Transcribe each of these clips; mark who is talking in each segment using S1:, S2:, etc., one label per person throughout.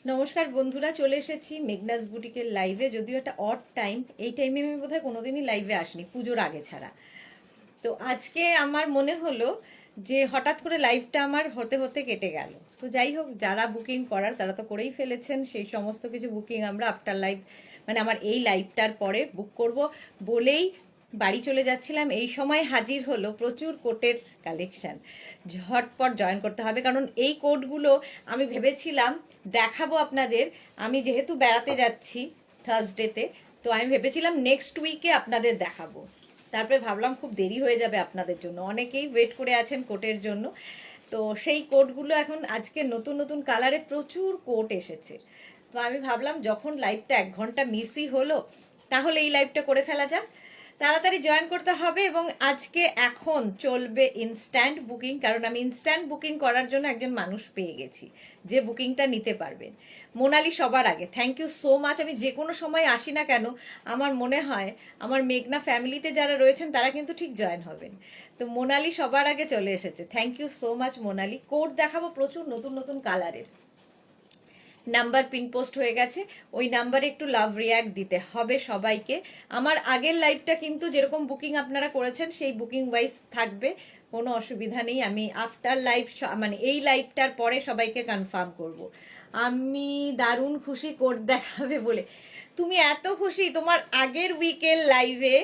S1: নমস্কার বন্ধুরা, চলে এসেছি মেঘনাস বুটিকের লাইভে। যদিও একটা অড টাইম, এই টাইমে আমি বোধহয় কোনোদিনই লাইভে আসিনি পুজোর আগে ছাড়া। তো আজকে আমার মনে হলো যে হঠাৎ করে লাইভটা আমার হতে হতে কেটে গেল। তো যাই হোক, যারা বুকিং করার তারা তো করেই ফেলেছেন। সেই সমস্ত কিছু বুকিং আমরা আফটার লাইভ, মানে আমার এই লাইভটার পরে বুক করব বলেই বাড়ি চলে যাচ্ছিলাম। এই সময় হাজির হলো প্রচুর কোটের কালেকশন। ঝটপট জয়েন করতে হবে, কারণ এই কোটগুলো আমি ভেবেছিলাম দেখাবো আপনাদের। আমি যেহেতু বেড়াতে যাচ্ছি থার্সডেতে, তো আমি ভেবেছিলাম নেক্সট উইকে আপনাদের দেখাবো। তারপরে ভাবলাম খুব দেরি হয়ে যাবে আপনাদের জন্য, অনেকেই ওয়েট করে আছেন কোটের জন্য। তো সেই কোটগুলো এখন আজকে নতুন নতুন কালারে প্রচুর কোট এসেছে। তো আমি ভাবলাম যখন লাইভটা 1 ঘন্টা মিসই হলো, তাহলে এই লাইভটা করে ফেলা যাক। তাড়াতাড়ি জয়েন করতে হবে। এবং আজকে এখন চলবে ইনস্ট্যান্ট বুকিং, কারণ আমি ইনস্ট্যান্ট বুকিং করার জন্য একজন মানুষ পেয়ে গেছি যে বুকিংটা নিতে পারবেন। মোনালি সবার আগে, থ্যাংক ইউ সো মাচ। আমি যে কোনো সময় আসি না কেন, আমার মনে হয় আমার মেঘনা ফ্যামিলিতে যারা রয়েছেন তারা কিন্তু ঠিক জয়েন হবেন। তো মোনালি সবার আগে চলে এসেছে, thank you so much Monali. Coat দেখাবো প্রচুর নতুন নতুন কালারের। নাম্বার পিন পোস্ট হয়ে গেছে, ওই নাম্বারে একটু লাভ রিয়াক্ট দিতে হবে সবাইকে। আমার আগের লাইভটা কিন্তু যেরকম বুকিং আপনারা করেছেন সেই বুকিং ওয়াইজ থাকবে, কোনো অসুবিধা নেই। আমি আফটার লাইভ, মানে এই লাইভটার পরে সবাইকে কনফার্ম করব। আমি দারুণ খুশি কোড দেখাবে বলে। তুমি এত খুশি? তোমার আগের উইকের লাইভে,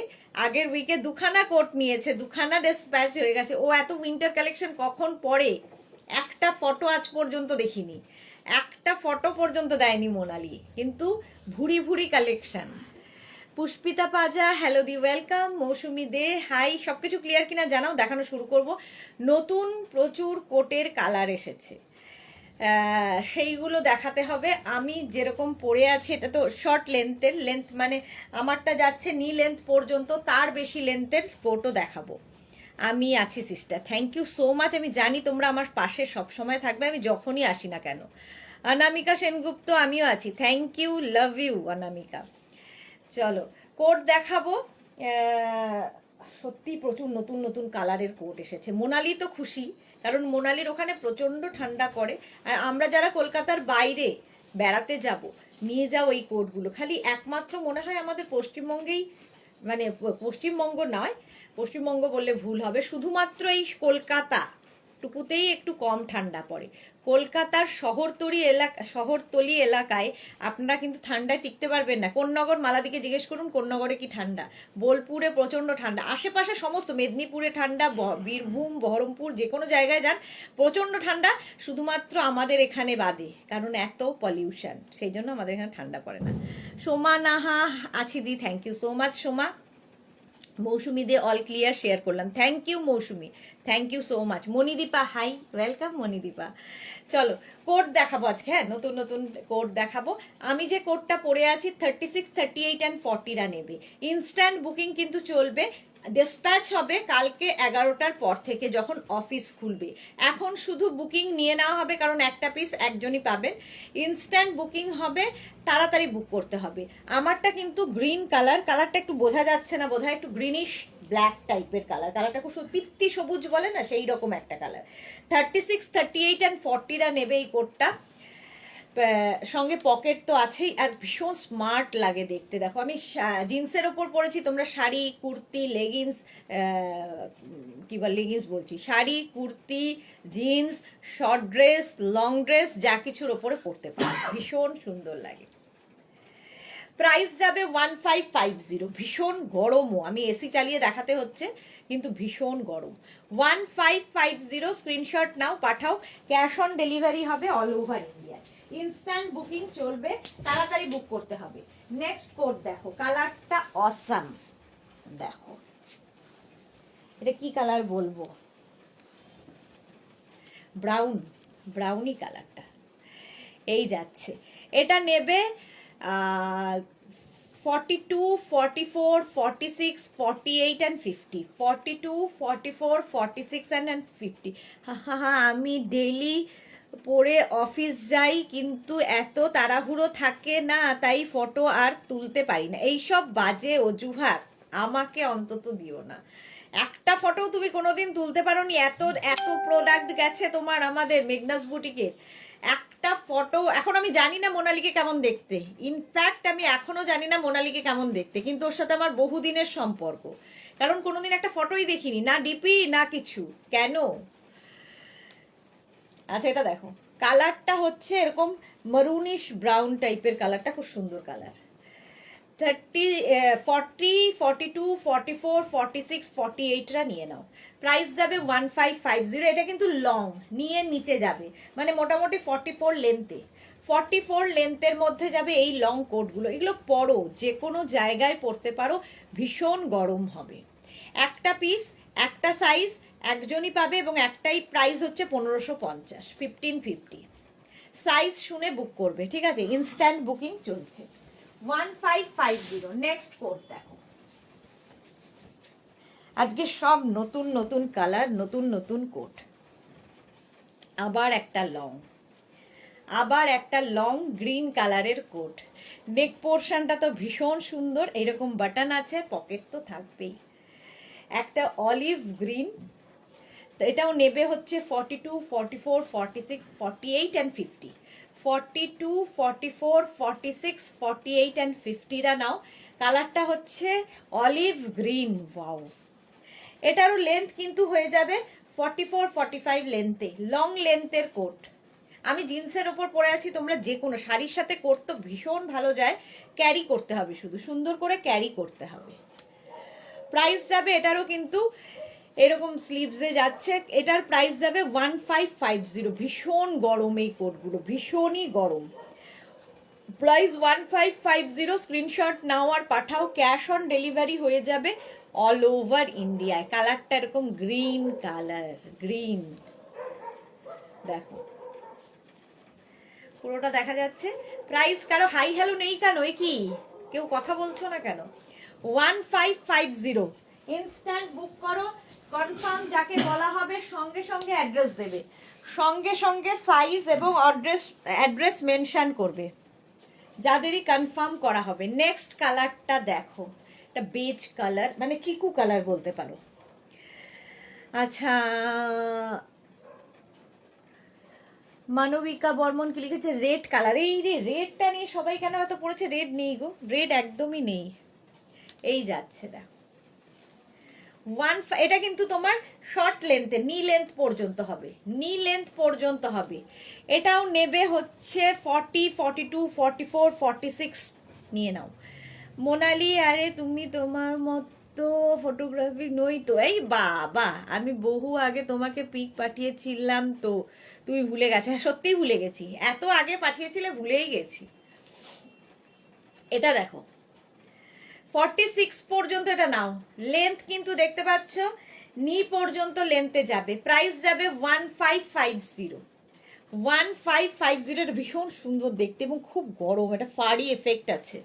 S1: আগের উইকে দুখানা কোট নিয়েছে, দুখানা ডিসপ্যাচ হয়ে গেছে। ও এত উইন্টার কালেকশন কখন পরে? একটা ফটো আজ পর্যন্ত দেখিনি, একটা ফটো পর্যন্ত দেয়নি মোনালি, কিন্তু ভুরি ভুরি কালেকশন। পুষ্পিতা পাজা, হ্যালো দি ওয়েলকাম। মৌসুমি দে, হাই। সবকিছু ক্লিয়ার কিনা জানাও, দেখানো শুরু করব। নতুন প্রচুর কোটের কালার এসেছে, সেইগুলো দেখাতে হবে। আমি যেরকম পরে আছি, এটা তো শর্ট লেন্থের, লেন্থ মানে আমারটা যাচ্ছে নি লেন্থ পর্যন্ত, তার বেশি লেন্থের কোটও দেখাবো। আমি আছি sister, thank you so much. আমি জানি তোমরা আমার পাশে সবসময় থাকবে, আমি যখনই আসি না কেন। অনামিকা সেনগুপ্ত, আমিও আছি, থ্যাংক ইউ, লাভ ইউ অনামিকা। চলো কোট দেখাবো। সত্যি প্রচুর নতুন নতুন কালারের কোট এসেছে। মোনালি তো খুশি, কারণ মোনালির ওখানে প্রচণ্ড ঠান্ডা পড়ে। আর আমরা যারা কলকাতার বাইরে বেড়াতে যাব, নিয়ে যাও এই কোটগুলো। খালি একমাত্র মনে হয় আমাদের পশ্চিমবঙ্গেই, মানে পশ্চিমবঙ্গ নয়, পশ্চিমবঙ্গ বললে ভুল হবে, শুধুমাত্র এই কলকাতা টুকুতেই একটু কম ঠান্ডা পড়ে। কলকাতার শহরতলি এলাকায় আপনারা কিন্তু ঠান্ডায় টিকতে পারবেন না। কোন নগর? মালাদিকে জিজ্ঞেস করুন কোন নগরে কি ঠান্ডা। বোলপুরে প্রচণ্ড ঠান্ডা, আশেপাশে সমস্ত মেদিনীপুরে ঠান্ডা, বীরভূম, বহরমপুর, যে কোনো জায়গায় যান প্রচণ্ড ঠান্ডা। শুধুমাত্র আমাদের এখানে বাদে, কারণ এত পলিউশন, সেই জন্য আমাদের এখানে ঠান্ডা পড়ে না। সোমা নাহা আছি দি, thank you so much Soma. Mousumi Dey all clear share করলাম, thank you Mousumi, thank you so much. Manidipa hi, welcome Manidipa. চলো কোড দেখাবো আজকে, হ্যাঁ নতুন নতুন কোড দেখাবো। আমি যে কোডটা পরে আছি 36, 38 অ্যান্ড 40রা নেবে। ইনস্ট্যান্ট বুকিং কিন্তু চলবে, ডিসপ্যাচ হবে কালকে 11টার পর থেকে যখন অফিস খুলবে। এখন শুধু বুকিং নিয়ে নেওয়া হবে, কারণ একটা পিস একজনই পাবেন। ইনস্ট্যান্ট বুকিং হবে, তাড়াতাড়ি বুক করতে হবে। আমারটা কিন্তু গ্রিন কালার, কালারটা একটু বোঝা যাচ্ছে না বোধহয়, একটু গ্রিনিশ ব্ল্যাক টাইপের কালার। কালারটা খুব পিত্তি সবুজ বলে না, সেই রকম একটা কালার। 36, 38 অ্যান্ড 40রা নেবে এই কোটটা। সঙ্গে পকেট তো আছেই, আর ভীষণ স্মার্ট লাগে দেখতে। দেখো আমি জিন্সের ওপর পরেছি, তোমরা শাড়ি, কুর্তি, লেগিংস, কি বল লেগিংস বলছি, sari, kurti, jeans, short dress, long dress, যা কিছুর ওপরে পরতে পারো, ভীষণ সুন্দর লাগে। প্রাইস যাবে 1550। ভীষণ গরমও, আমি এসি চালিয়ে দেখাতে হচ্ছে কিন্তু ভীষণ গরম। 1550 স্ক্রিনশট নাও, পাঠাও। ক্যাশ অন ডেলিভারি হবে all over India. Instant booking চলবে, তাড়াতাড়ি বুক করতে হবে। নেক্সট কোড দেখো, কালারটা অসাম। দেখো এটা কি কালার বলবো, ব্রাউন, ব্রাউনি কালারটা এই যাচ্ছে। এটা নেবে 42, 44, 46, 48 অ্যান্ড 50। 42, 44, 46 অ্যান্ড 50। হা, আমি ডেইলি পরে অফিস যাই, কিন্তু এত তাড়াহুড়ো থাকে না, তাই ফটো আর তুলতে পারি না। এইসব বাজে অজুহাত আমাকে অন্তত দিও না। একটা ফটো তুমি কোনোদিন তুলতে পারো নি? এত এত প্রোডাক্ট গেছে তোমার আমাদের মেঘনাস বুটিকে, একটা ফটো, এখন আমি জানি না মোনালিকে কেমন দেখতে, ইনফ্যাক্ট আমি এখনো জানি না মোনালিকে কেমন দেখতে, কিন্তু ওর সাথে আমার বহুদিনের সম্পর্ক, কারণ কোনোদিন একটা ফটোই দেখিনি, না ডিপি না কিছু। কেন? আচ্ছা এটা দেখো, কালারটা হচ্ছে এরকম মারুনিশ ব্রাউন টাইপের কালারটা, খুব সুন্দর কালার। 40, 42, 44, 46, 48টা নিয়ে নাও। প্রাইস যাবে 1550। এটা কিন্তু লং, নিয়ে নিচে যাবে, মানে মোটামুটি 44 লেন্থে, 44 লেন্থের মধ্যে যাবে এই লং কোটগুলো। এগুলো পরো, যে কোনো জায়গায় পরতে পারো, ভীষণ গরম হবে। একটা পিস, একটা সাইজ একজনই পাবে, এবং একটাই প্রাইস হচ্ছে 1550, 1550। সাইজ শুনে বুক করবে, ঠিক আছে? ইনস্ট্যান্ট বুকিং চলছে। 1550। নেক্সট কোড দেখো, আজকে সব নতুন নতুন কালার, নতুন নতুন কোট। আবার একটা লং গ্রিন কালারের কোট। নেক পোর্শনটা তো ভীষণ সুন্দর, এরকম বাটন আছে, পকেট তো থাকবেই। একটা অলিভ গ্রিন, তো এটাও নেবে হচ্ছে 42, 44, 46, 48 অ্যান্ড 50। 42, 44, 46, 48 অ্যান্ড 50রা নাও। কালারটা হচ্ছে অলিভ গ্রিন। ওয়াও, এটারও লেন্থ কিন্তু হয়ে যাবে 44, 45 লেন্থে, লং লেন্থের কোট। আমি জিন্সের ওপর পরে আছি, তোমরা যে কোনো শাড়ির সাথে কোট তো ভীষণ ভালো যায়, ক্যারি করতে হবে, শুধু সুন্দর করে ক্যারি করতে হবে। প্রাইস যাবে এটারও কিন্তু এরকম স্লিভসে যাচ্ছে, এটার প্রাইস যাবে 1550। ভীষণ গরম এই কোটগুলো, ভীষণই গরম। প্রাইস 1550। স্ক্রিনশট নাও আর পাঠাও, ক্যাশ অন ডেলিভারি হয়ে যাবে অল ওভার ইন্ডিয়ায়। কালারটা এরকম গ্রিন কালার, গ্রিন দেখো পুরোটা দেখা যাচ্ছে। প্রাইস কারো হাই হ্যালো নেই কেন? এ কি, কেউ কথা বলছো না কেন? 1550। ইনস্ট্যান্ট বুক করো, কনফার্ম যাকে বলা হবে সঙ্গে সঙ্গে অ্যাড্রেস দেবে, সঙ্গে সঙ্গে সাইজ এবং অ্যাড্রেস মেনশন করবে, যাদেরই কনফার্ম করা হবে। নেক্সট কালারটা দেখো, এটা বেজ কালার, মানে চিকু কালার বলতে পারো। আচ্ছা, মানবিকা বর্মন কি লিখেছে? Red colour. এই রে, রেডটা নিয়ে সবাই কেন এত পড়েছে? রেড নেই গো, রেড একদমই নেই। এই যাচ্ছে দেখো, এটা কিন্তু তোমার শর্ট লেন্থে, নি লেন্থ পর্যন্ত হবে, নি লেন্থ পর্যন্ত হবে। এটাও নেবে হচ্ছে 40, 42, 44, 46 নিয়ে নাও। মোনালি, আরে তুমি তোমার মতো ফটোগ্রাফি নই তো। এই বাবা, আমি বহু আগে তোমাকে পিক পাঠিয়েছিলাম তো, তুমি ভুলে গেছো? হ্যাঁ সত্যিই ভুলে গেছি, এত আগে পাঠিয়েছিলে ভুলেই গেছি। এটা দেখো 46 পর্যন্ত এটা নাও, লেন্থ কিন্তু দেখতে পাচ্ছ নি পর্যন্ত লেন্থে যাবে। প্রাইস যাবে 1550। 1550। এটা ভীষণ সুন্দর দেখতে এবং খুব গরম, এটা ফাড়ি এফেক্ট আছে,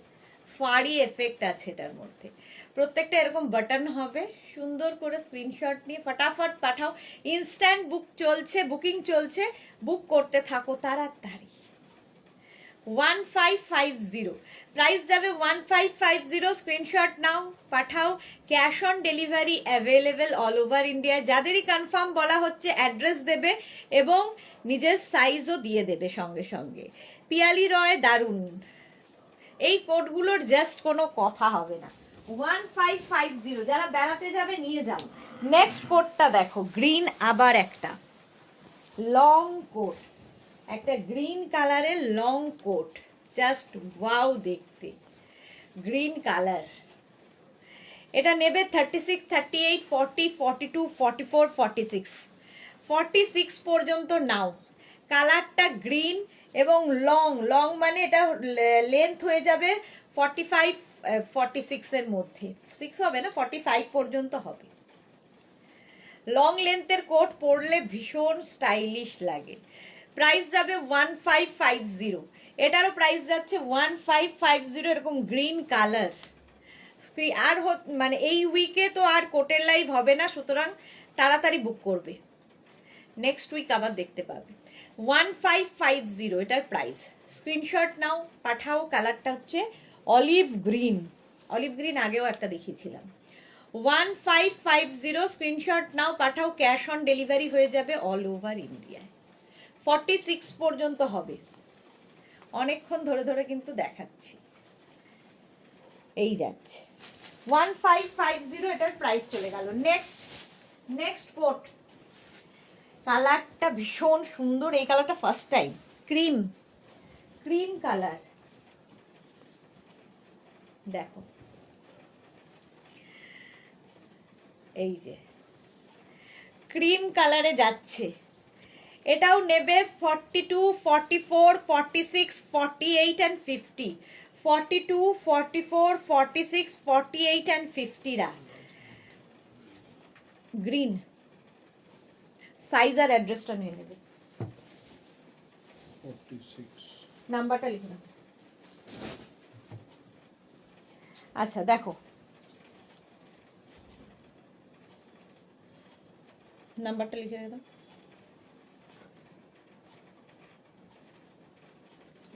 S1: ফাড়ি এফেক্ট আছে এটার মধ্যে। প্রত্যেকটা এরকম বাটন হবে। সুন্দর করে স্ক্রিনশট নিয়ে ফটাফট পাঠাও। ইনস্ট্যান্ট বুক চলছে, বুকিং চলছে, বুক করতে থাকো তাড়াতাড়ি। 1550। প্রাইস যাবে 1550। স্ক্রিনশট নাও, পাঠাও, cash on delivery available all over India. যাদেরই কনফার্ম বলা হচ্ছে অ্যাড্রেস দেবে এবং নিজের সাইজও দিয়ে দেবে সঙ্গে সঙ্গে। পিয়ালি রয়, দারুণ। এই কোডগুলোর জাস্ট কোনো কথা হবে না। 1550, যারা বেড়াতে যাবে নিয়ে যাও। নেক্সট কোডটা দেখো, গ্রিন, আবার একটা লং কোট, একটা গ্রিন কালারের লং কোট, জাস্ট ওয়াও দেখতে, গ্রিন কালার। এটা নেবে 36, 38, 40, 42, 44, 46। 46 পর্যন্ত নাও। কালারটা গ্রিন এবং লং, লং মানে এটা লেন্থ হয়ে যাবে 45, 46 এর মধ্যে, 6 হবে না, 45 পর্যন্ত হবে। লং লেন্থের কোট পরলে ভীষণ স্টাইলিশ লাগে। প্রাইস যাবে 1550। এটারও প্রাইস যাচ্ছে 1550। এরকম গ্রিন কালার। আর মানে এই উইকে তো আর কোটের লাইভ হবে না, সুতরাং তাড়াতাড়ি বুক করবে, নেক্সট উইক আবার দেখতে পাবে। 1550 এটার প্রাইস। স্ক্রিনশট নাও, পাঠাও। কালারটা হচ্ছে অলিভ গ্রিন, অলিভ গ্রিন আগেও একটা দেখিয়েছিলাম। 1550। স্ক্রিনশট নাও, পাঠাও, ক্যাশ অন ডেলিভারি হয়ে যাবে অল ওভার ইন্ডিয়ায়। 46 পর্যন্ত হবে। অনেকক্ষণ ধরে ধরে কিন্তু দেখাচ্ছি। এই যাচ্ছে 1550, এটার প্রাইস চলে গেল। নেক্সট কোট, কালারটা ভীষণ সুন্দর। এই কালারটা ফার্স্ট টাইম, ক্রিম কালার। দেখো এই যে ক্রিম কালারে যাচ্ছে। এটাও নেবে 42, 44, 46, 48 and 50, 42, 44, 46, 48 and 50 রা গ্রিন। সাইজ আর অ্যাড্রেসটা নিয়ে নেবে,
S2: 46
S1: নাম্বারটা লিখে নেবে। আচ্ছা দেখো, নাম্বারটা লিখে দাও।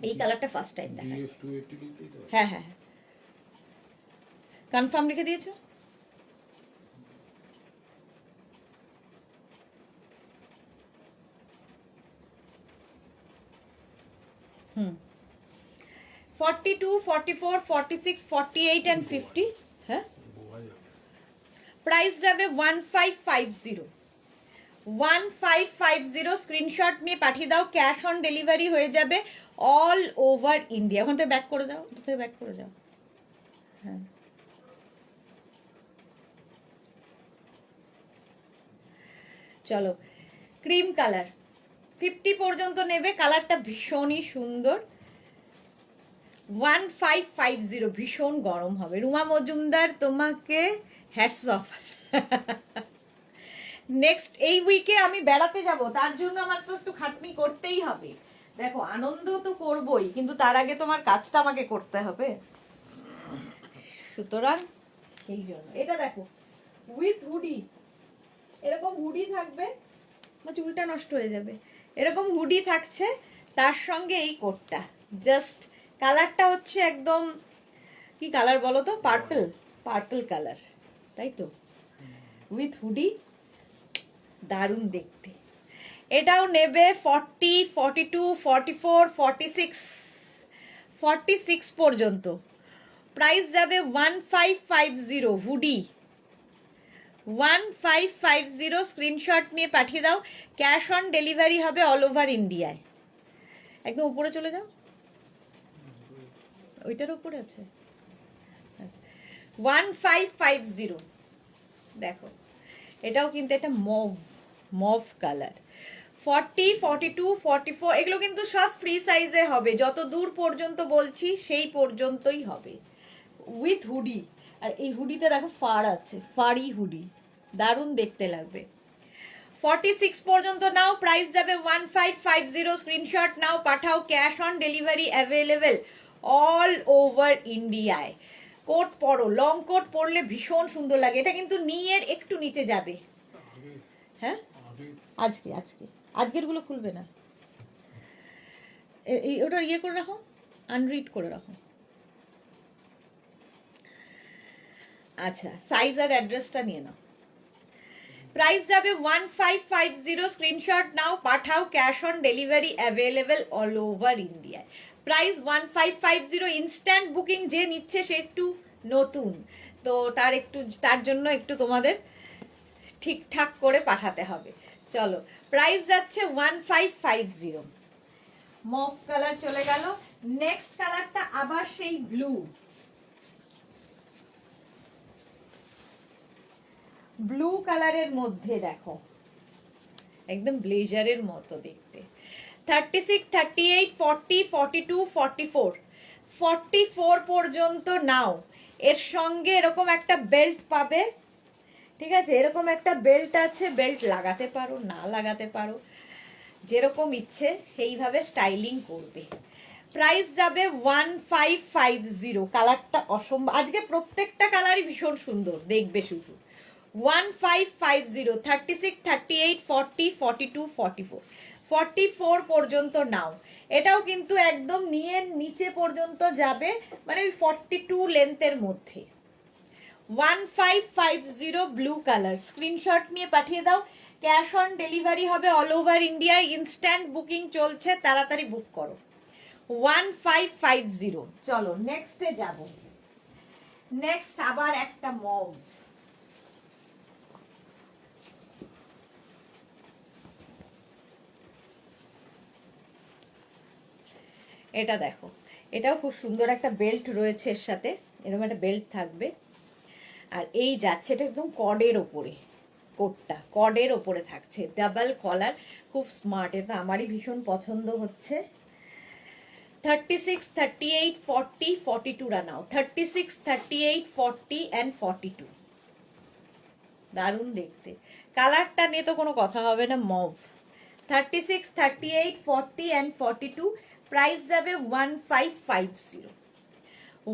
S1: এই কালারটা ফার্স্ট টাইম দেখাচ্ছি। হ্যাঁ হ্যাঁ হ্যাঁ, কনফার্ম লিখে দিয়েছো? হুম, 42, 44, 46, 48 and 50। হ্যাঁ, প্রাইস যাবে 1550, 1550। স্ক্রিনশট নিয়ে পাঠিয়ে দাও, ক্যাশ অন ডেলিভারি হয়ে যাবে অল ওভার ইন্ডিয়া। ওখান থেকে ব্যাক করে দাও, ওটা থেকে ব্যাক করে যাও। হ্যাঁ, চলো ক্রিম কালার 50 পর্যন্ত নেবে। কালারটা ভীষণই সুন্দর। 1550, ভীষণ গরম হবে। রুমা মজুমদার, তোমাকে হ্যাটস অফ। নেক্সট এই উইকে আমি বেড়াতে যাব, তার জন্য আমার তো একটু খাটনি করতেই হবে। দেখো আনন্দ তো করবই, কিন্তু তার আগে তোমার কাজটা আমাকে করতে হবে। সুতরাং এই জন্য এটা দেখো, উইথ হুডি, এরকম হুডি থাকবে। চুলটা নষ্ট হয়ে যাবে। এরকম হুডি থাকছে, তার সঙ্গে এই কোটটা। জাস্ট কালারটা হচ্ছে একদম, কি কালার বলো তো? পার্পল কালার, তাই তো? উইথ হুডি, দারুণ দেখতে। এটাও নেবে 40, 42, 44, 46, 46 পর্যন্ত। প্রাইস যাবে 1550, হুডি 1550। স্ক্রিনশট নিয়ে পাঠিয়ে দাও, ক্যাশ অন ডেলিভারি হবে অল ওভার ইন্ডিয়ায়। একদম উপরে চলে যাও, ওইটার উপরে আছে 1550। দেখো এটাও কিন্তু একটা মভ কালার। 40, 42, 44 এগুলো কিন্তু সব ফ্রি সাইজে হবে। যত দূর পর্যন্ত বলছি সেই পর্যন্তই হবে, উইথ হুডি। আর এই হুডিতে দেখো ফার আছে, ফারি হুডি, দারুণ দেখতে লাগবে। 46 পর্যন্ত নাও, প্রাইস যাবে 1550। স্ক্রিনশট নাও, পাঠাও, cash on delivery available all over ইন্ডিয়ায়। কোট পরো, লং কোট পরলে ভীষণ সুন্দর লাগে। এটা কিন্তু নিয়ের একটু নিচে যাবে। হ্যাঁ, আজকের গুলো খুলবে না, ওটা ইয়ে করে রাখো, আনরিড করে রাখো। আচ্ছা, সাইজ আর অ্যাড্রেসটা নিয়ে নাও। প্রাইস যাবে 1550। স্ক্রিনশট নাও, পাঠাও, cash on delivery available all over ইন্ডিয়ায়। প্রাইস 1550। ইনস্ট্যান্ট বুকিং যে নিচ্ছে সে একটু নতুন, তো তার জন্য একটু তোমাদের ঠিকঠাক করে পাঠাতে হবে। চলো, প্রাইস যাচ্ছে 1550। মফ কালার চলে গেল। নেক্সট কালারটা আবার সেই ব্লু কালারের মধ্যে দেখো, একদম ব্লেজারের মতো দেখতে। 36, 38, 40, 42, 44, 44 পর্যন্ত নাও। এর সঙ্গে এরকম একটা বেল্ট পাবে, ঠিক আছে? এরকম একটা বেল্ট আছে, বেল্ট লাগাতে পারো, না লাগাতে পারো, যেরকম ইচ্ছে সেইভাবে স্টাইলিং করবে। প্রাইস যাবে 1550। কালারটা অসম্ভব, আজকে প্রত্যেকটা কালারই ভীষণ সুন্দর দেখবে শুধু। 1550, 36, 38, 40, 42, 44, 44 পর্যন্ত নাও। এটাও কিন্তু একদম নিচে পর্যন্ত যাবে, মানে ওই 42 লেন্থের মধ্যে। 1550 ব্লু কালার। স্ক্রিনশট নিয়ে পাঠিয়ে দাও, ক্যাশ অন ডেলিভারি হবে অল ওভার ইন্ডিয়ায়। ইনস্ট্যান্ট বুকিং চলছে, তাড়াতাড়ি বুক করো। 1550। চলো নেক্সটে যাব। নেক্সট আবার একটা মগ, এটা দেখো, এটাও খুব সুন্দর একটা বেল্ট রয়েছে এর সাথে, এরকম একটা বেল্ট থাকবে। আর এই যাচ্ছে, এটা একদম কর্ডের ওপরে, কোটটা কর্ডের ওপরে থাকছে, ডাবল কলার, খুব স্মার্ট, এটা আমারই ভীষণ পছন্দ হচ্ছে। 36, 38, 40, 42 রানাও, 36, 38, 40 অ্যান্ড 42, দারুণ দেখতে। কালারটা নিয়ে তো কোনো কথা হবে না, মভ। 36, 38, 40 অ্যান্ড 42, প্রাইস যাবে 1550।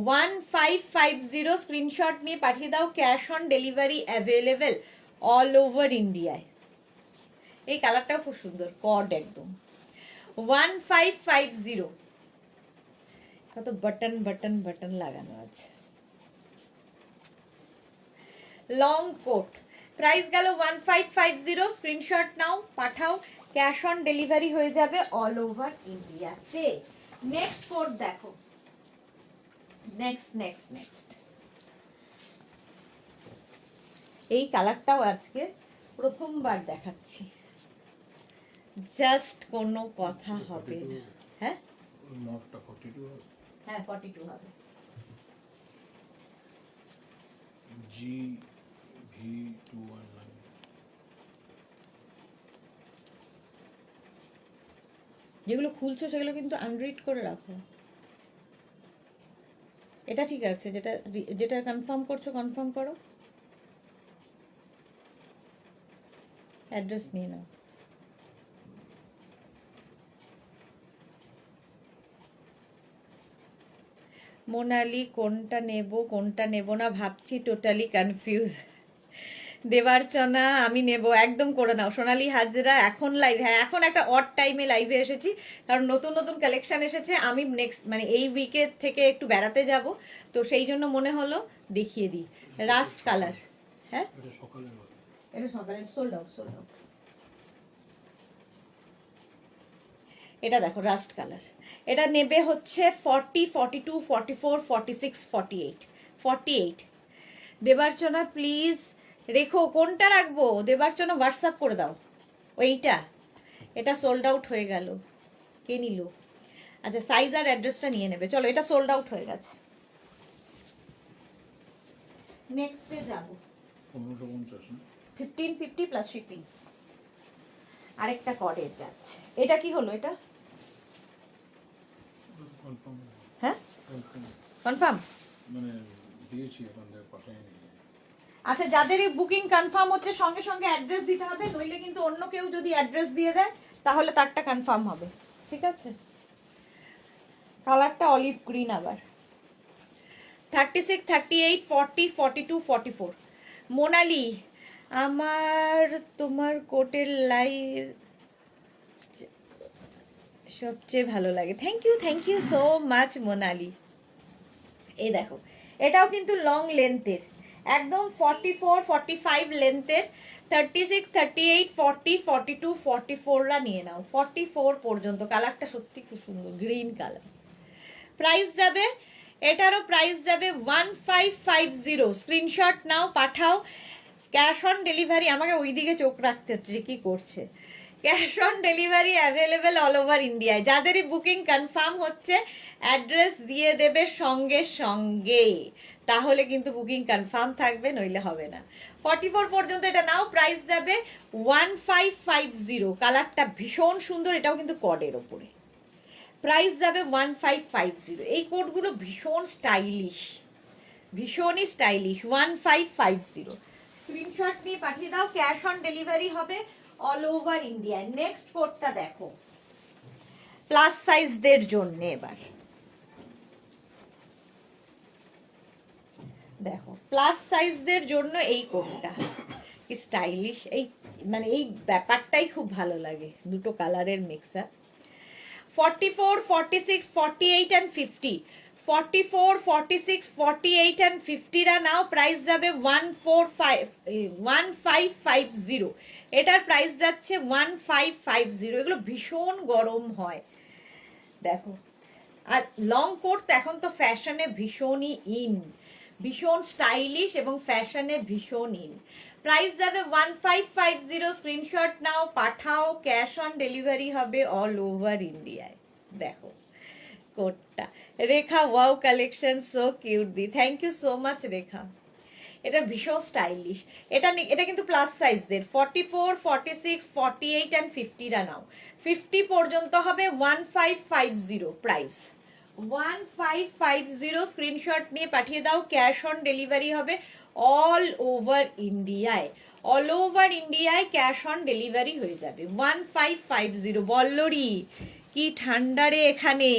S1: 1550 স্ক্রিনশট নিয়ে পাঠিয়ে দাও, cash on delivery available all over ইন্ডিয়ায়। এই কালারটাও খুব সুন্দর, কর্ড একদম। 1550, কত বাটন বাটন বাটন লাগানো আছে, লং কোট, প্রাইস গেল 1550। স্ক্রিনশট নাও, পাঠাও, ক্যাশ অন ডেলিভারি হয়ে যাবে অল ওভার ইন্ডিয়াতে। নেক্সট কোট দেখো, নেক্সট নেক্সট নেক্সট, এই কালারটাও আজকে প্রথমবার দেখাচ্ছি, জাস্ট কোনো কথা হবে না। হ্যাঁ হ্যাঁ 42 হবে। যেগুলো খুলছো সেগুলো কিন্তু আনরিড করে রাখো। এটা ঠিক আছে, যেটা যেটা কনফার্ম করছো কনফার্ম করো, অ্যাড্রেস নিয়ে নাও। মোনালি কোনটা নেব না ভাবছি, টোটালি কনফিউজ। দেবার্চনা আমি নেব, একদম করে নাও। সোনালি হাজরা এখন লাইভ, হ্যাঁ এখন একটা অড টাইমে লাইভে এসেছি, কারণ নতুন নতুন কালেকশন এসেছে। আমি নেক্সট মানে এই উইকের থেকে একটু বেড়াতে যাব, তো সেই জন্য মনে হলো দেখিয়ে দিই। রাস্ট কালার, হ্যাঁ এটা সকালে সোল্ড আউট, সোল্ড আউট। এটা দেখো রাস্ট কালার, এটা নেবে হচ্ছে 40, 42, 44, 46, 48, 48। দেবার্চনা প্লিজ রেখো, কোনটা রাখবো দেবার্চনা, হোয়াটসঅ্যাপ করে দাও। ওইটা, এটা সোল্ড আউট হয়ে গেল, কে নিল? আচ্ছা সাইজ আর অ্যাড্রেসটা নিয়ে নেবে। চলো এটা সোল্ড আউট হয়ে গেছে, নেক্সটে যাব। 1550 প্লাস শিপিং। আরেকটা কর্ডের যাচ্ছে, এটা কি হলো? এটা হ্যাঁ কনফার্ম মানে দিয়েছি, এখন পাঠাইনি। আচ্ছা যাদের বুকিং কনফার্ম হচ্ছে সঙ্গে সঙ্গে অ্যাড্রেস দিতে হবে, নইলে কিন্তু অন্য কেউ যদি অ্যাড্রেস দিয়ে দেয় তাহলে তারটা কনফার্ম হবে, ঠিক আছে? কালারটা অলিভ গ্রিন আবার। 36, 38, 40, 42, 44। মোনালি আমার তোমার কোটের লাইভ সবচেয়ে ভালো লাগে, thank you so much Monali. এই দেখো এটাও কিন্তু লং লেন্থের, একদম 44, 45 লেন্থের। 36, 38, 40, 42, 44রা নিয়ে নাও, 44 পর্যন্ত। কালারটা সত্যি খুব সুন্দর, গ্রিন কালার। প্রাইস যাবে, এটারও প্রাইস যাবে 1550। স্ক্রিনশট নাও, পাঠাও, ক্যাশ অন ডেলিভারি। আমাকে ওইদিকে চোখ রাখতে হচ্ছে যে কি করছে। Cash on delivery available all over ইন্ডিয়ায়। যাদেরই বুকিং কনফার্ম হচ্ছে অ্যাড্রেস দিয়ে দেবে সঙ্গে সঙ্গে, তাহলে কিন্তু বুকিং কনফার্ম থাকবে, নইলে হবে না। 44 পর্যন্ত এটা নাও, প্রাইস যাবে 1550। কালারটা ভীষণ সুন্দর, এটাও কিন্তু কর্ডের ওপরে, প্রাইস যাবে 1550। এই কোডগুলো ভীষণ স্টাইলিশ, ভীষণই স্টাইলিশ। 1550 স্ক্রিনশট নিয়ে পাঠিয়ে দাও, ক্যাশ অন ডেলিভারি হবে অল ওভার ইন্ডিয়া। নেক্সট কোডটা দেখো, প্লাস সাইজদের জন্য। এবার দেখো প্লাস সাইজদের জন্য এই কোডটা স্টাইলিশ, এই মানে এই ব্যাপারটাই খুব ভালো লাগে, দুটো কালারের মিক্সার। 44, 46, 48 and 50, 44, 46, 48 and 50রা নাও, প্রাইস যাবে 1550। এটার প্রাইস যাচ্ছে 1550। এগুলো ভীষণ গরম হয়, দেখো আর লং কোট তো এখন তো ফ্যাশনে ভীষণই ইন, ভীষণ স্টাইলিশ এবং ফ্যাশনে ভীষণ ইন। প্রাইস যাবে 1550, স্ক্রিনশট নাও, পাঠাও, ক্যাশ অন ডেলিভারি হবে অল ওভার ইন্ডিয়ায়। দেখো কোটটা, Rekha wow collection, so cute দি, thank you so much Rekha. এটা ভীষণ স্টাইলিশ। এটা কিন্তু প্লাস সাইজদের, 44, 46, 48 অ্যান্ড 50রা নাও। 50 পর্যন্ত হবে 1550 প্রাইস, 1550। স্ক্রিনশট নিয়ে পাঠিয়ে দাও, ক্যাশ অন ডেলিভারি হবে অল ওভার ইন্ডিয়ায়, অল ওভার ইন্ডিয়ায় ক্যাশ অন ডেলিভারি হয়ে যাবে 1550। বল্লরি কি ঠান্ডা রে এখানে,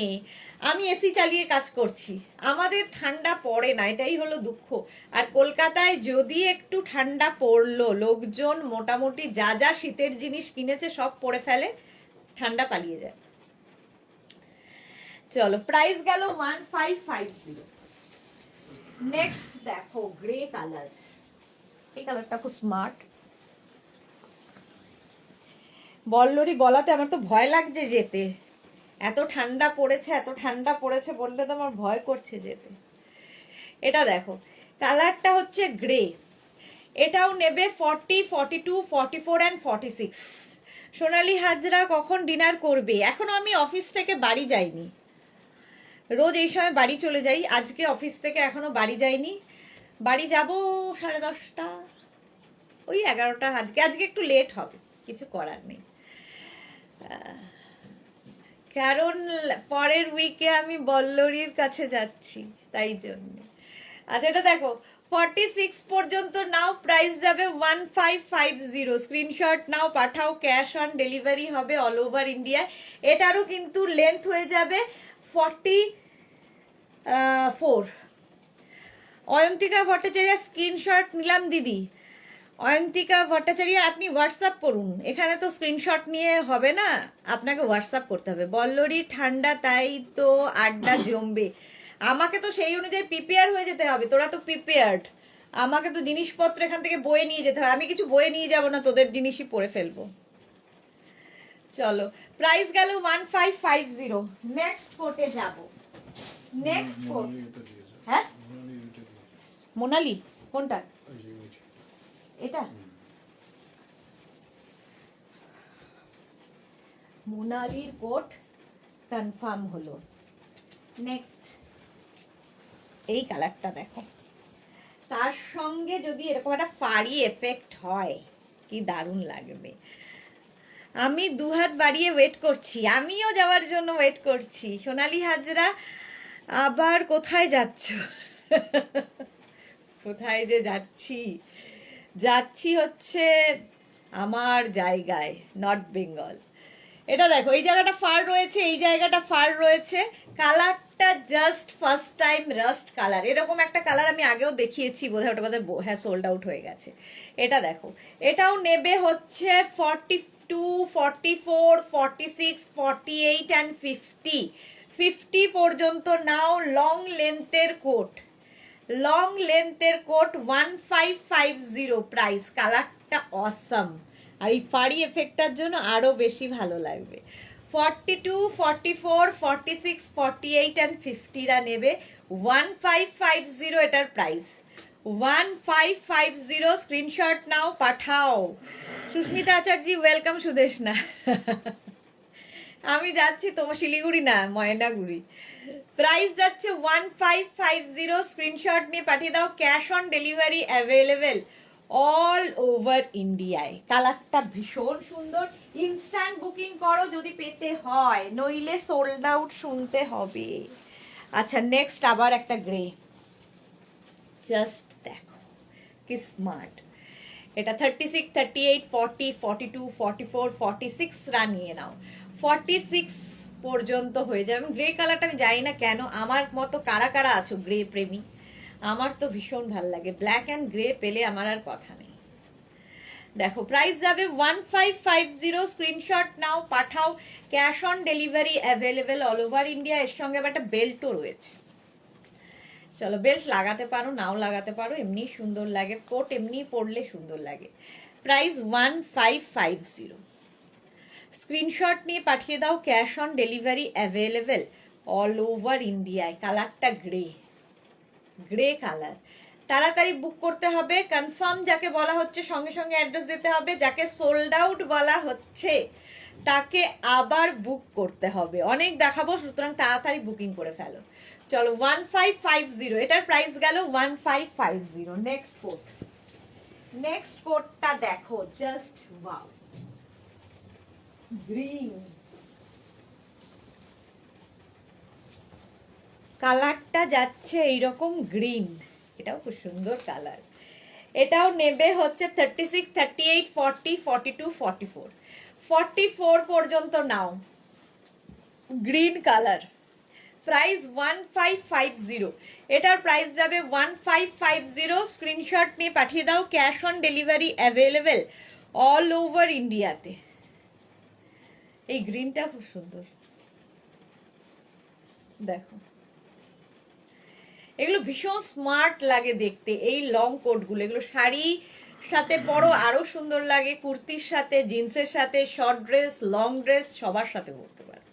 S1: আমি এসি চালিয়ে কাজ করছি, আমাদের ঠান্ডা পড়ে না, এটাই হলো দুঃখ। আর কলকাতায় যদি একটু ঠান্ডা পড়লো, লোকজন মোটামুটি যা যা শীতের জিনিস কিনেছে সব পরে ফেলে, ঠান্ডা পালিয়ে যায়। চলো প্রাইস গেল 1550। নেক্সট দেখো গ্রে কালার, এই কালারটা খুব স্মার্ট। বল্লরি গলাতে আমার তো ভয় লাগছে যেতে, এত ঠান্ডা পড়েছে, এত ঠান্ডা পড়েছে বললে তো আমার ভয় করছে যেতে। এটা দেখো কালারটা হচ্ছে গ্রে, এটাও নেবে 40, 42, 44 অ্যান্ড 46। সোনালি হাজরা কখন ডিনার করবে? এখনো আমি অফিস থেকে বাড়ি যাইনি, রোজ এই সময় বাড়ি চলে যাই, আজকে অফিস থেকে এখনো বাড়ি যাইনি, বাড়ি যাব 10:30, ওই 11টা, আজকে একটু লেট হবে, কিছু করার নেই, কারণ পরের উইকে আমি বল্লরির কাছে যাচ্ছি তাই জন্য। আচ্ছা এটা দেখো 46 পর্যন্ত নাও, প্রাইস যাবে 1550। স্ক্রিনশট নাও, পাঠাও, ক্যাশ অন ডেলিভারি হবে অল ওভার ইন্ডিয়ায়। এটারও কিন্তু লেন্থ হয়ে যাবে 44। অয়ন্তিকা ভট্টাচার্য স্ক্রিনশট নিলাম দিদি। অয়ন্তিকা ভট্টাচার্য আপনি হোয়াটসঅ্যাপ করুন, এখানে তো স্ক্রিনশট নিয়ে হবে না, আপনাকে হোয়াটসঅ্যাপ করতে হবে। বল্লরি ঠান্ডা তাই তো আড্ডা জমবে, আমাকে তো সেই অনুযায়ী প্রিপেয়ার হয়ে যেতে হবে, তোরা তো প্রিপেয়ার্ড, আমাকে তো জিনিসপত্র এখান থেকে বয়ে নিয়ে যেতে হবে, আমি কিছু বয়ে নিয়ে যাব না, তোদের জিনিসই পরে ফেলবো। চলো প্রাইস গেল 1550। নেক্সট কোটে যাব, নেক্সট কোট। হ্যাঁ মোনালি কোনটা? এটা মোনালির কোট কনফার্ম হলো। নেক্সট এই কালারটা দেখো, তার সঙ্গে যদি এরকম একটা ফাড়ি এফেক্ট হয় কি দারুণ লাগবে। আমি দুহাত বাড়িয়ে ওয়েট করছি, আমিও যাওয়ার জন্য ওয়েট করছি। সোনালি হাজরা আবার কোথায় যাচ্ছ? কোথায় যে যাচ্ছি হচ্ছে আমার জায়গায়, নর্থ বেঙ্গল। এটা দেখো এই জায়গাটা ফার রয়েছে, এই জায়গাটা ফার রয়েছে, কালারটা just first time rushed colour, এরকম একটা কালার আমি আগেও দেখিয়েছি বোধহয়, ওটা বোধহয় হ্যাঁ সোল্ড আউট হয়ে গেছে। এটা দেখো এটাও নেবে হচ্ছে 42, 44, 46, 48 অ্যান্ড 50। 50 পর্যন্ত নাও, লং লেন্থের কোট, লং লেন্থের কোট 1550 প্রাইস। কালারটা অসাম, আর এই ফাড়ি এফেক্টটার জন্য আরও বেশি ভালো লাগবে। 42, 44, 46, 48 অ্যান্ড 50রা নেবে 1550 এটার প্রাইস, 1550। স্ক্রিনশট নাও, পাঠাও। সুস্মিতা আচার্য ওয়েলকাম। সুদেশনা আমি যাচ্ছি তোমার শিলিগুড়ি না, ময়নাগুড়ি। প্রাইস যাচ্ছে 1550। স্ক্রিনশট নিয়ে পাঠিয়ে দাও, cash on delivery available all over ইন্ডিয়ায়। কালারটা ভীষণ সুন্দর, ইনস্ট্যান্ট বুকিং করো যদি পেতে হয়, নইলে সোল্ড আউট শুনতে হবে। আচ্ছা নেক্সট আবার একটা গ্রে, জাস্ট দেখো কি স্মার্ট। এটা 36, 38, 40, 42, 44, 46রা নিয়ে নাও, 46 পর্যন্ত হয়ে যাবে। গ্রে কালারটা আমি জানি না কেন, আমার মতো কারা কারা আছো গ্রে প্রেমী, আমার তো ভীষণ ভালো লাগে, ব্ল্যাক অ্যান্ড গ্রে পেলে আমার আর কথা নেই। দেখো প্রাইস যাবে 1550। স্ক্রিনশট নাও, পাঠাও, cash on delivery available all over India. এর সঙ্গে আবার একটা বেল্টও রয়েছে, চলো বেল্ট লাগাতে পারো নাও লাগাতে পারো, এমনি সুন্দর লাগে, কোট এমনি পরলে সুন্দর লাগে। প্রাইস 1550। স্ক্রিনশট নিয়ে পাঠিয়ে দাও, cash on delivery available all over ইন্ডিয়ায়। কালারটা গ্রে কালার। তাড়াতাড়ি বুক করতে হবে, কনফার্ম যাকে বলা হচ্ছে সঙ্গে সঙ্গে অ্যাড্রেস দিতে হবে, যাকে সোল্ড আউট বলা হচ্ছে তাকে আবার বুক করতে হবে। অনেক দেখাবো, সুতরাং তাড়াতাড়ি বুকিং করে ফেলো। চলো 1550, এটার প্রাইস গেল 1550। নেক্সট কোটটা দেখো, জাস্ট ওয়াও, গ্রিন কালারটা যাচ্ছে এইরকম গ্রিন, এটাও খুব সুন্দর কালার। এটাও নেবে হচ্ছে 36, 38, 40, 42, 44, 44 পর্যন্ত নাও। Green colour, price 1550। এটার প্রাইস যাবে 1550। স্ক্রিনশট নিয়ে পাঠিয়ে দাও। Cash on delivery available all over ইন্ডিয়াতে। এই গ্রিনটা খুব সুন্দর, দেখো এগুলো ভীষণ স্মার্ট লাগে দেখতে। এই লং কোটগুলো, এগুলো শাড়ি সাথে পরো আরো সুন্দর লাগে, কুর্তির সাথে, জিন্সের সাথে, শর্ট ড্রেস, লং ড্রেস সবার সাথে পরতে পারো।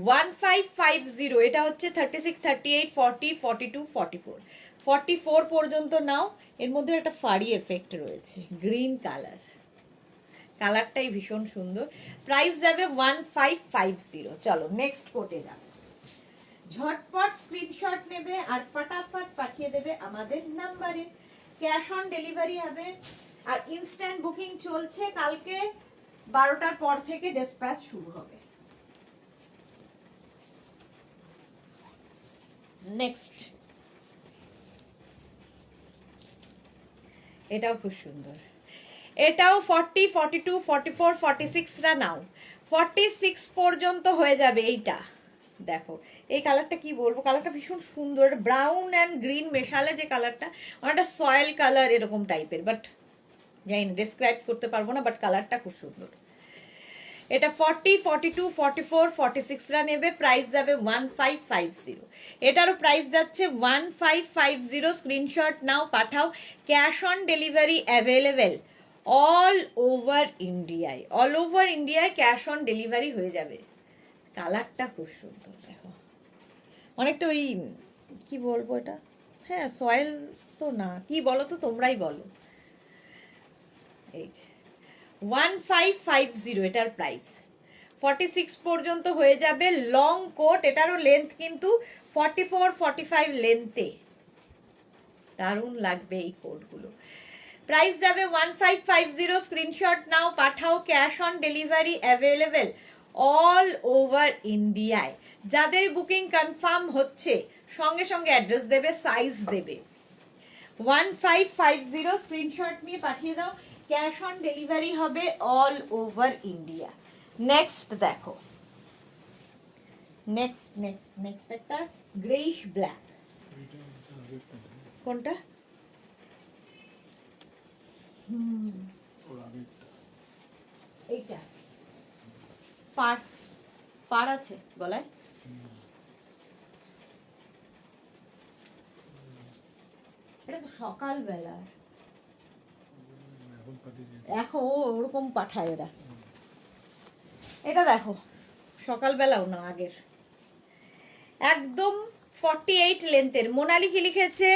S1: 1550, এটা হচ্ছে 36, 38, 40, 42, 44, 44 পর্যন্ত নাও। এর মধ্যে একটা ফাড়ি এফেক্ট রয়েছে, গ্রিন কালারটাই ভীষণ সুন্দর। প্রাইস যাবে 1550। চলো নেক্সট কোটে যাও। ঝটপট স্ক্রিনশট নেবে আর ফটাফট পাঠিয়ে দেবে আমাদের নাম্বারে। ক্যাশ অন ডেলিভারি হবে আর ইনস্ট্যান্ট বুকিং চলছে। কালকে 12টার পর থেকে ডিসপ্যাচ শুরু হবে। নেক্সট, এটাও খুব সুন্দর। এটাও 40, 42, 44, 46টা নাও। 46 পর্যন্ত হয়ে যাবে এইটা। দেখো এই কালারটা কি বলবো, কালারটা ভীষণ সুন্দর। ব্রাউন অ্যান্ড গ্রিন মেশালে যে কালারটা, অনেকটা সয়েল কালার এরকম টাইপের, বাট জানি না ডিসক্রাইব করতে পারবো না, বাট কালারটা খুব সুন্দর। এটা 40, 42, 44, 46রা নেবে। প্রাইস যাবে 1550। এটারও প্রাইস যাচ্ছে 1550। স্ক্রিনশট নাও, পাঠাও। Cash on delivery available all over ইন্ডিয়ায়। অল ওভার ইন্ডিয়ায় ক্যাশ অন ডেলিভারি হয়ে যাবে। কালারটা খুব সুন্দর, দেখো অনেকটা ওই কি বলবো এটা, হ্যাঁ সয়েল তো না, কি বলো তো তোমরাই বলো। এই যে 1550 এটার প্রাইস। 46 পর্যন্ত হয়ে যাবে। লং কোট, এটারও লেন্থ কিন্তু 44, 45 লেন্থে। দারুণ লাগবে এই কোটগুলো। প্রাইস যাবে 1550। স্ক্রিনশট নাও, পাঠাও। Cash on delivery available all over ইন্ডিয়ায়। যাদের বুকিং কনফার্ম হচ্ছে সঙ্গে সঙ্গে অ্যাড্রেস দেবে, সাইজ দেবে। 1550 স্ক্রিনশট নিয়ে পাঠিয়ে দাও। ক্যাশ অন ডেলিভারি হবে অল ওভার ইন্ডিয়া। নেক্সট দেখো, নেক্সট একটা গ্রেইশ ব্ল্যাক। কোনটা? এইটা পার আছে গলায়। এটা তো সকালবেলা, এখন ওরকম পাঠায় এরা। এটা দেখো সকালবেলাও না, আগের একদম 48 লেন্থের। মোনালি কি লিখেছে,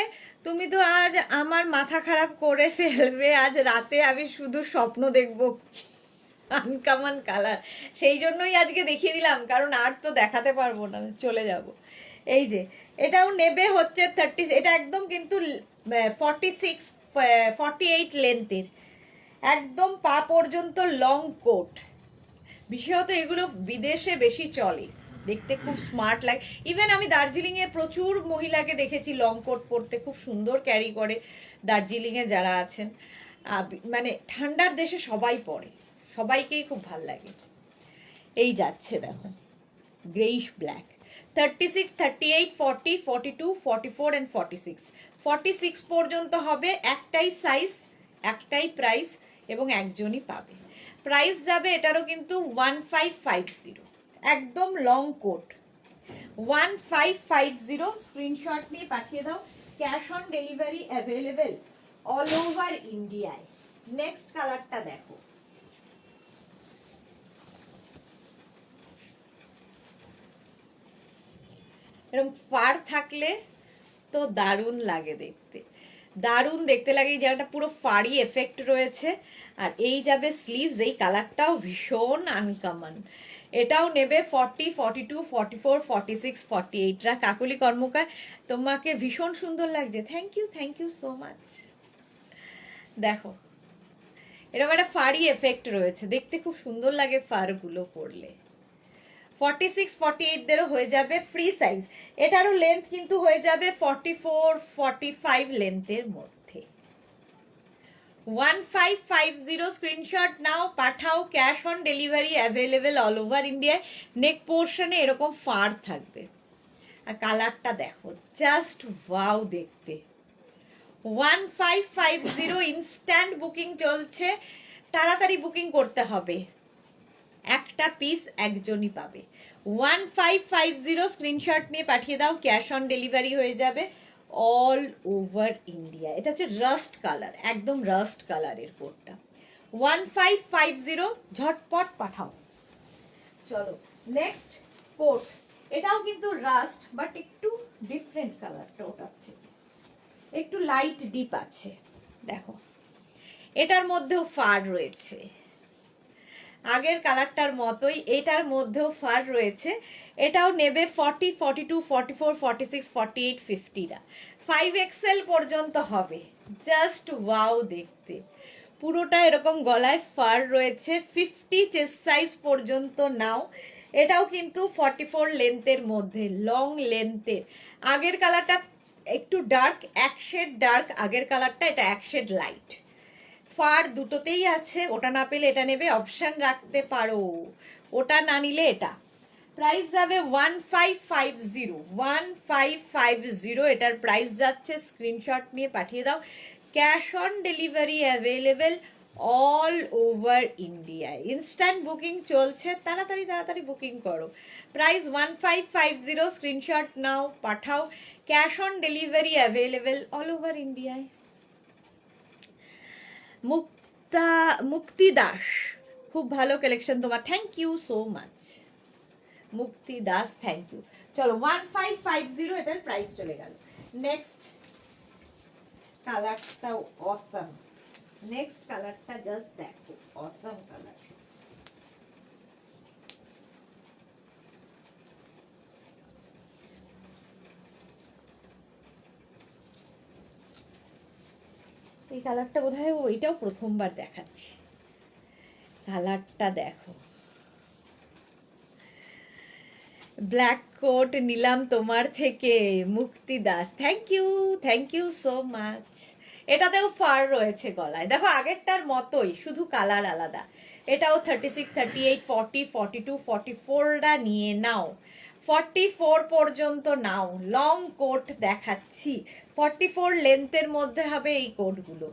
S1: তুমি তো আজ আমার মাথা খারাপ করে ফেলবে, আজ রাতে আমি শুধু স্বপ্ন দেখবো। আনকমন কালার, সেই জন্যই আজকে দেখিয়ে দিলাম, কারণ আর তো দেখাতে পারবো না, চলে যাব। এই যে এটাও নেবে হচ্ছে 30, এটা একদম কিন্তু 46, 48 লেন্থের, একদম পা পর্যন্ত লং কোট। বিশেষত এগুলো বিদেশে বেশি চলে, দেখতে খুব স্মার্ট লাগে। ইভেন আমি দার্জিলিংয়ে প্রচুর মহিলাকে দেখেছি লং কোট পরতে, খুব সুন্দর ক্যারি করে দার্জিলিংয়ে যারা আছেন। মানে ঠান্ডার দেশে সবাই পরে, সবাইকেই খুব ভাল লাগে। এই যাচ্ছে দেখো গ্রেইশ ব্ল্যাক। 36, 38, 40, 42, 44 অ্যান্ড 46, 46 পর্যন্ত হবে। একটাই সাইজ, একটাই প্রাইস এবং একজনই পাবে। প্রাইস যাবে এটারও কিন্তু 1550। একদম লং কোট 1550। স্ক্রিনশট নিয়ে পাঠিয়ে দাও। Cash on delivery available all over ইন্ডিয়ায়। নেক্সট কালারটা দেখো, এরকম ফার থাকলে তো দারুণ লাগে দেখতে, দারুণ দেখতে লাগে। এই জায়গাটা পুরো ফাড়ি এফেক্ট রয়েছে। আর এই যাবে স্লিভস, এই কালারটাও ভীষণ আনকমন। এটাও নেবে 40, 42, 44, 46, 48রা। কাকলি কর্মকার, তোমাকে ভীষণ সুন্দর লাগছে, থ্যাংক ইউ সো মাচ। দেখো এরকম একটা ফাড়ি এফেক্ট রয়েছে, দেখতে খুব সুন্দর লাগে ফারগুলো পরলে। 46, 48দেরও হয়ে যাবে ফ্রি সাইজ। এটারও লেন্থ কিন্তু হয়ে যাবে 44, 45 লেন্থের মধ্যে। 1550 স্ক্রিনশট নাও, পাঠাও। Cash on delivery available all over ইন্ডিয়ায়। নেক পোর্শনে এরকম ফার থাকবে। আর কালারটা দেখো, জাস্ট ওয়াও দেখতে। 1550 ইনস্ট্যান্ট বুকিং চলছে, তাড়াতাড়ি বুকিং করতে হবে, একটা পিস একজনই পাবে। 1550 স্ক্রিনশট নিয়ে পাঠিয়ে দাও, ক্যাশ অন ডেলিভারি হয়ে যাবে অল ওভার ইন্ডিয়া। এটা হচ্ছে রাস্ট কালার, একদম রাস্ট কালারের কোটটা। 1550 ঝটপট পাঠাও। চলো নেক্সট কোট, এটাও কিন্তু রাস্ট বাট একটু ডিফারেন্ট কালারটা ওটার থেকে, একটু লাইট ডিপ আছে। দেখো এটার মধ্যেও ফার রয়েছে, আগের কালারটার মতোই এটার মধ্যেও ফার রয়েছে। এটাও নেবে 40, 42, 44, 46, 48, 50রা। 5XL পর্যন্ত হবে। জাস্ট ওয়াও দেখতে, পুরোটা এরকম গলায় ফার রয়েছে। 50 চেস্ট সাইজ পর্যন্ত নাও। এটাও কিন্তু 44 লেন্থের মধ্যে, লং লেন্থের। আগের কালারটা একটু ডার্ক, এক শেড ডার্ক আগের কালারটা, এটা এক শেড লাইট। ফার দুটোতেই আছে, ওটা না পেলে এটা নেবে, অপশন রাখতে পারো, ওটা না নিলে এটা। প্রাইস যাবে 1550, 1550 এটার প্রাইস যাচ্ছে। স্ক্রিনশট নিয়ে পাঠিয়ে দাও। Cash on delivery available all over ইন্ডিয়ায়। ইনস্ট্যান্ট বুকিং চলছে, তাড়াতাড়ি তাড়াতাড়ি বুকিং করো। প্রাইস 1550, স্ক্রিনশট নাও, পাঠাও। Cash on delivery available all over ইন্ডিয়ায়। মুক্তি দাস, খুব ভালো কালেকশন তোমার, থ্যাংক ইউ সো মাচ মুক্তি দাস, থ্যাংক ইউ। চলো 1550 এটার প্রাইস চলে গেল। নেক্সট কালারটাও অসাম, নেক্সট কালারটা জাস্ট দেখো, অসাম কালার। এই কালারটা বোধহয় ওইটাও প্রথমবার দেখাচ্ছি। কালারটা দেখো, ব্ল্যাক কোট নিলাম তোমার থেকে Mukti Das, thank you so much. এটাতেও ফার রয়েছে গলায়, দেখো আগেরটার মতোই, শুধু কালার আলাদা। এটাও 36, 38, 40, 42, 44টা নিয়ে নাও। 44 পর্যন্ত নাও। লং কোট দেখাচ্ছি, 44 লেন্থের মধ্যে হবে এই কোটগুলো।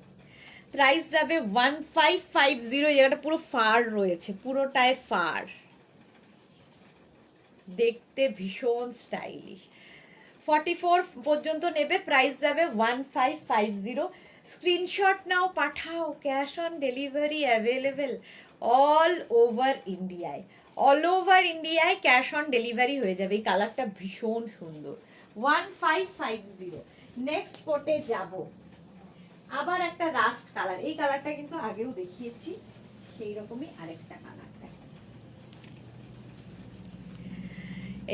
S1: প্রাইস যাবে 1550। এই জায়গাটা পুরো ফার রয়েছে, পুরোটায় ফার, দেখতে ভীষণ স্টাইলিশ। 44 পর্যন্ত নেবে, প্রাইস যাবে 1550। স্ক্রিনশট নাও, পাঠাও। Cash on delivery available all over ইন্ডিয়ায়। অল ওভার ইন্ডিয়ায় ক্যাশ অন ডেলিভারি হয়ে যাবে। এই কালারটা ভীষণ সুন্দর। 1550। নেক্সট কোটে যাব, আবার একটা রাস্ট কালার। এই কালারটা কিন্তু আগেও দেখিয়েছি, সেই রকমই আরেকটা কালার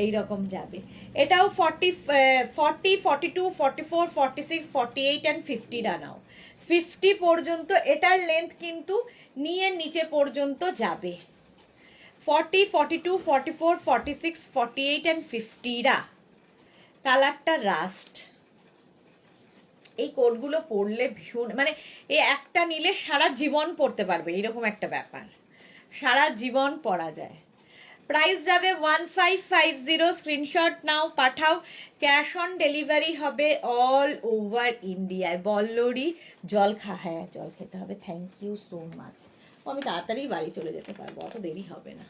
S1: এইরকম যাবে। এটাও 40, 42, 44, 46, 48 অ্যান্ড 50 নাও। 50 পর্যন্ত এটার লেন্থ কিন্তু নিয়ে নিচে পর্যন্ত যাবে। 40, 42, 44, 46, 48 অ্যান্ড 50রা। কালারটা রাস্ট। এই কোটগুলো পরলে ভীষণ, মানে এই একটা নিলে সারা জীবন পরতে পারবে, এরকম একটা ব্যাপার, সারা জীবন পরা যায়। প্রাইস যাবে 1550। স্ক্রিনশট নাও, পাঠাও। ক্যাশ অন ডেলিভারি হবে অল ওভার ইন্ডিয়ায়। বল্লরি জল হ্যাঁ জল খেতে হবে, থ্যাংক ইউ সো মাচ। আমি তাড়াতাড়ি বাড়ি চলে যেতে পারবো, অত দেরি হবে না।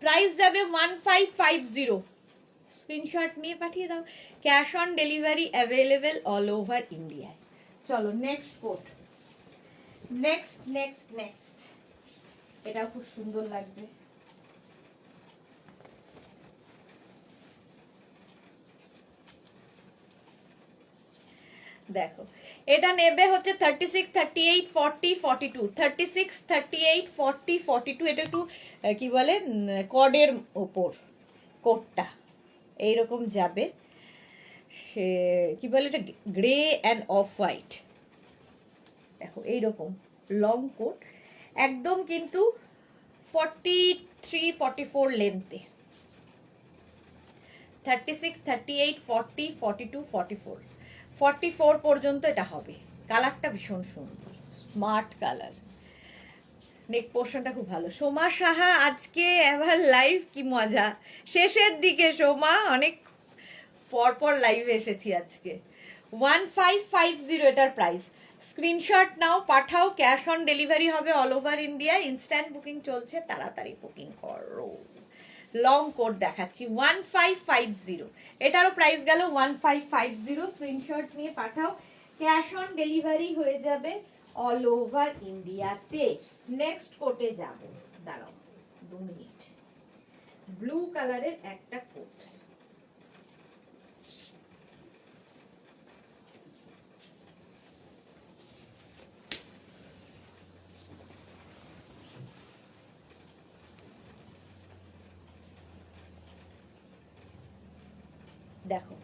S1: প্রাইস যাবে 1550। স্ক্রিনশট নিয়ে পাঠিয়ে দাও। Cash on delivery available all over ইন্ডিয়ায়। চলো নেক্সট কোট, নেক্সট এটাও খুব সুন্দর লাগবে। দেখো এটা নেবে হচ্ছে 36, 38, 40, 42, 36, 38, 40, 42। এটা একটু কি বলে কর্ডের ওপর কোটটা এইরকম যাবে, সে কি বলে এটা গ্রে অ্যান্ড অফ হোয়াইট। দেখো এইরকম লং কোট একদম, কিন্তু 43, 44 লেন্থে। 36, 38, 40, 42, 44, 44 পর্যন্ত এটা হবে। কালারটা ভীষণ সুন্দর, স্মার্ট কালার। নেক পোর্শনটা খুব ভালো। সোমা সাহা আজকে এবার লাইভ, কি মজা, শেষের দিকে সোমা, অনেক পরপর লাইভে এসেছি আজকে। 1550 এটার প্রাইস। স্ক্রিনশট নাও, পাঠাও, ক্যাশ অন ডেলিভারি হবে all over India. Instant booking চলছে, তাড়াতাড়ি বুকিং করো। লং কোড দেখাচ্ছি 1550, এটারও প্রাইস গেল 1550। স্ক্রিনশট নিয়ে পাঠাও, ক্যাশ অন ডেলিভারি হয়ে যাবে অল ওভার ইন্ডিয়াতে। নেক্সট কোটে যাব, দাঁড়াও 2 মিনিট। ব্লু কালারের একটা কোট, দেখো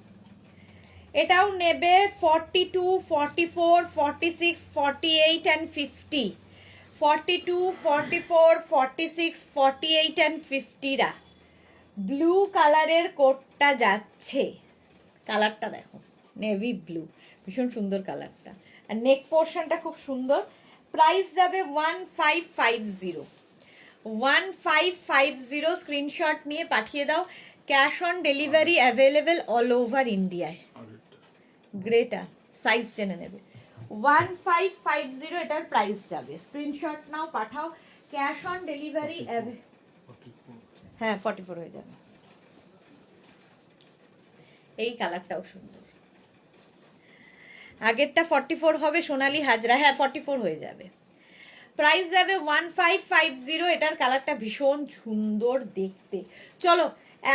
S1: এটাও নেবে 42, 44, 46, 48 and 50। 42, 44, 46, 48 and 50 রা ব্লু কালারের কোটটা যাচ্ছে। কালারটা দেখো, নেভি ব্লু, ভীষণ সুন্দর কালারটা। আর নেক পোর্শনটা খুব সুন্দর। প্রাইস যাবে 1550। 1550 স্ক্রিনশট নিয়ে পাঠিয়ে দাও। Cash on delivery available all over ইন্ডিয়ায়। গ্রেটা সাইজ জেনে নেবে। 1550 এটার প্রাইস যাবে। স্ক্রিনশট নাও, পাঠাও, ক্যাশ অন ডেলিভারি। হ্যাঁ 44 হয়ে যাবে। এই কালারটাও সুন্দর। আগেরটা 44 হবে সোনালী হাজরা, হ্যাঁ 44 হয়ে যাবে। প্রাইস যাবে 1550। এটার কালারটা ভীষণ সুন্দর দেখতে। চলো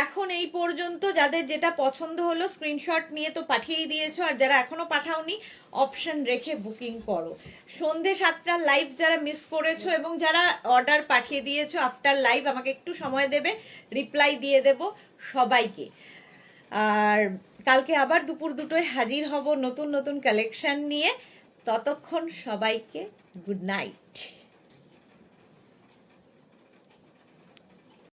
S1: এখন এই পর্যন্ত, যাদের যেটা পছন্দ হলো স্ক্রিনশট নিয়ে তো পাঠিয়েই দিয়েছো, আর যারা এখনো পাঠাওনি অপশন রেখে বুকিং করো। সন্ধে 7টার লাইভ যারা মিস করেছো এবং যারা অর্ডার পাঠিয়ে দিয়েছো আফটার লাইভ, আমাকে একটু সময় দেবে, রিপ্লাই দিয়ে দেব সবাইকে। আর কালকে আবার দুপুর 2টোয় হাজির হব নতুন নতুন কালেকশন নিয়ে। ততক্ষণ সবাইকে গুড নাইট।